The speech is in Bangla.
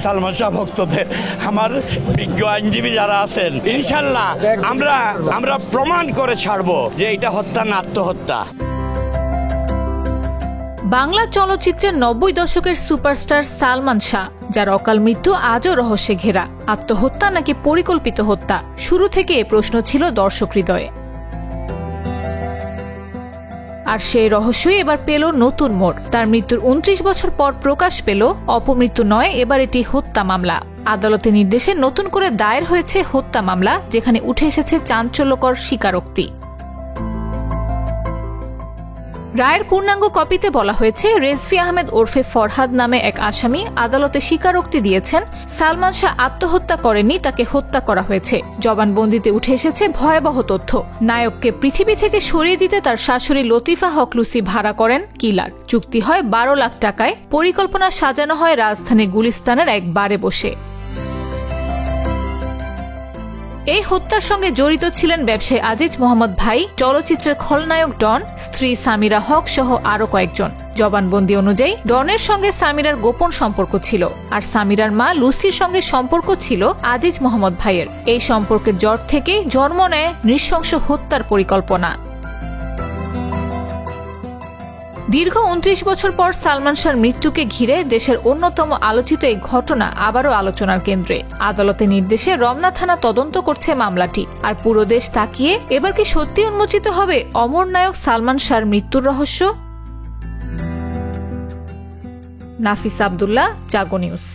সালমান শাহ ভক্তদের, আমার বিজ্ঞ আইনজীবী যারা আছেন, ইনশাল্লাহ আমরা প্রমাণ করে ছাড়বো যে এটা হত্যা না আত্মহত্যা। বাংলা চলচ্চিত্রের ৯০ দশকের সুপারস্টার সালমান শাহ, যার অকাল মৃত্যু আজও রহস্যে ঘেরা। আত্মহত্যা নাকি পরিকল্পিত হত্যা, শুরু থেকে এ প্রশ্ন ছিল দর্শক হৃদয়ে। আর সেই রহস্যই এবার পেল নতুন মোড়। তার মৃত্যুর ২৯ বছর পর প্রকাশ পেল অপমৃত্যু নয়, এবার এটি হত্যা মামলা। আদালতের নির্দেশে নতুন করে দায়ের হয়েছে হত্যা মামলা, যেখানে উঠে এসেছে চাঞ্চল্যকর স্বীকারোক্তি। রায়ের পূর্ণাঙ্গ কপিতে বলা হয়েছে, রেজভি আহমেদ ওরফে ফরহাদ নামে এক আসামি আদালতে স্বীকারোক্তি দিয়েছেন সালমান শাহ আত্মহত্যা করেনি, তাকে হত্যা করা হয়েছে। জবানবন্দিতে উঠে এসেছে ভয়াবহ তথ্য। নায়ককে পৃথিবী থেকে সরিয়ে দিতে তার শাশুড়ি লতিফা হক লুসি ভাড়া করেন কিলার। চুক্তি হয় ১২ লাখ টাকায়। পরিকল্পনা সাজানো হয় রাজধানী গুলিস্তানের এক বারে বসে। এই হত্যার সঙ্গে জড়িত ছিলেন ব্যবসায়ী আজিজ মোহাম্মদ ভাই, চলচ্চিত্রের খলনায়ক ডন, স্ত্রী সামিরা হক সহ আরো কয়েকজন। জবানবন্দি অনুযায়ী ডনের সঙ্গে সামিরার গোপন সম্পর্ক ছিল, আর সামিরার মা লুসির সঙ্গে সম্পর্ক ছিল আজিজ মোহাম্মদ ভাইয়ের। এই সম্পর্কের জট থেকেই জন্ম নেয় নৃশংস হত্যার পরিকল্পনা। দীর্ঘ ২৯ বছর পর সালমান শাহর মৃত্যুকে ঘিরে দেশের অন্যতম আলোচিত এই ঘটনা আবারও আলোচনার কেন্দ্রে। আদালতের নির্দেশে রমনা থানা তদন্ত করছে মামলাটি। আর পুরো দেশ তাকিয়ে, এবার কি সত্যি উন্মোচিত হবে অমর নায়ক সালমান শাহর মৃত্যুর রহস্য? নাফিস আব্দুল্লাহ, জাগো নিউজ।